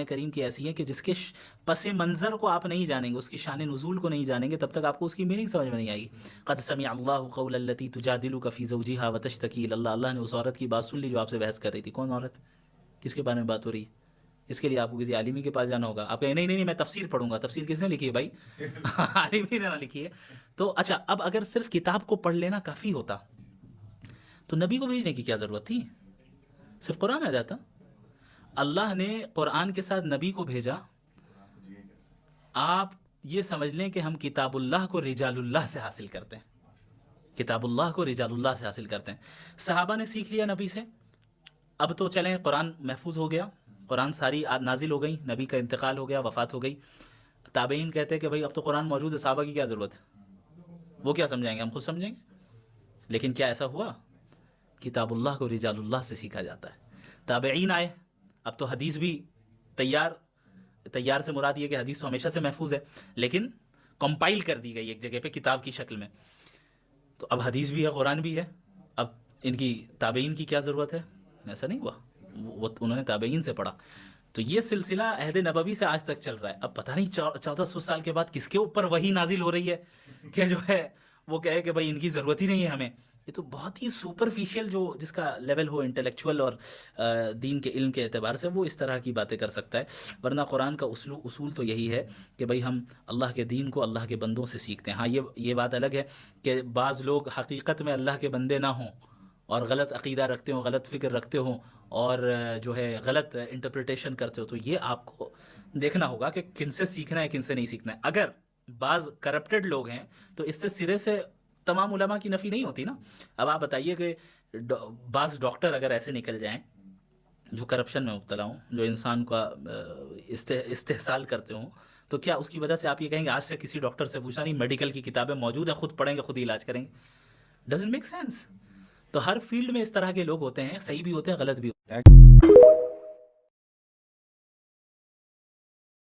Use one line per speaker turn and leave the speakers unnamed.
کریم کی ایسی ہے کہ جس کے پس منظر کو آپ نہیں جانیں گے، اس کی شان نزول کو نہیں جانیں گے، تب تک آپ کو اس کی میننگ سمجھ میں نہیں آئے گی۔ قد سمع اللہ قول التی تجادلک فی زوجها وتشتکی الی اللہ، اللہ نے اس عورت کی بات سن لی جو آپ سے بحث کر رہی تھی۔ کون عورت؟ کس کے بارے میں بات ہو رہی ہے؟ اس کے لیے آپ کو کسی عالمی کے پاس جانا ہوگا۔ آپ کہیں نہیں نہیں نہیں میں تفسیر پڑھوں گا۔ تفسیر کس نے لکھی ہے بھائی؟ عالمی نے نہ لکھی ہے۔ تو اچھا، اب اگر صرف کتاب کو پڑھ لینا کافی ہوتا تو نبی کو بھیجنے کی کیا ضرورت تھی؟ صرف قرآن آ جاتا۔ اللہ نے قرآن کے ساتھ نبی کو بھیجا۔ آپ یہ سمجھ لیں کہ ہم کتاب اللہ کو رجال اللہ سے حاصل کرتے ہیں، کتاب اللہ کو رجال اللہ سے حاصل کرتے ہیں۔ صحابہ نے سیکھ لیا نبی سے، اب تو چلیں قرآن محفوظ ہو گیا، قرآن ساری نازل ہو گئی، نبی کا انتقال ہو گیا، وفات ہو گئی۔ تابعین کہتے ہیں کہ بھائی اب تو قرآن موجود ہے، صحابہ کی کیا ضرورت ہے؟ وہ کیا سمجھائیں گے، ہم خود سمجھیں گے۔ لیکن کیا ایسا ہوا؟ کتاب اللہ کو رجال اللہ سے سیکھا جاتا ہے۔ تابعین آئے، اب تو حدیث بھی تیار سے مراد یہ کہ حدیث تو ہمیشہ سے محفوظ ہے، لیکن کمپائل کر دی گئی ایک جگہ پہ کتاب کی شکل میں۔ تو اب حدیث بھی ہے، قرآن بھی ہے، اب ان کی تابعین کی کیا ضرورت ہے؟ ایسا نہیں ہوا، وہ انہوں نے تابعین سے پڑھا۔ تو یہ سلسلہ عہد نبوی سے آج تک چل رہا ہے۔ اب پتہ نہیں 1400 سال کے بعد کس کے اوپر وحی نازل ہو رہی ہے کہ جو ہے وہ کہے کہ بھائی ان کی ضرورت ہی نہیں ہے ہمیں۔ یہ تو بہت ہی سپرفیشل جو جس کا لیول ہو انٹلیکچوئل اور دین کے علم کے اعتبار سے، وہ اس طرح کی باتیں کر سکتا ہے۔ ورنہ قرآن کا اصول تو یہی ہے کہ بھائی ہم اللہ کے دین کو اللہ کے بندوں سے سیکھتے ہیں۔ ہاں یہ بات الگ ہے کہ بعض لوگ حقیقت میں اللہ کے بندے نہ ہوں اور غلط عقیدہ رکھتے ہوں، غلط فکر رکھتے ہوں اور جو ہے غلط انٹرپریٹیشن کرتے ہو، تو یہ آپ کو دیکھنا ہوگا کہ کن سے سیکھنا ہے کن سے نہیں سیکھنا ہے۔ اگر بعض کرپٹڈ لوگ ہیں تو اس سے سرے سے تمام علماء کی نفی نہیں ہوتی نا۔ اب آپ بتائیے کہ بعض ڈاکٹر اگر ایسے نکل جائیں جو کرپشن میں مبتلا ہوں، جو انسان کا استحصال کرتے ہوں، تو کیا اس کی وجہ سے آپ یہ کہیں گے آج سے کسی ڈاکٹر سے پوچھنا نہیں، میڈیکل کی کتابیں موجود ہیں، خود پڑھیں گے خود ہی علاج کریں گے؟ Doesn't make sense. تو ہر فیلڈ میں اس طرح کے لوگ ہوتے ہیں، صحیح بھی ہوتے ہیں غلط بھی ہوتے ہیں۔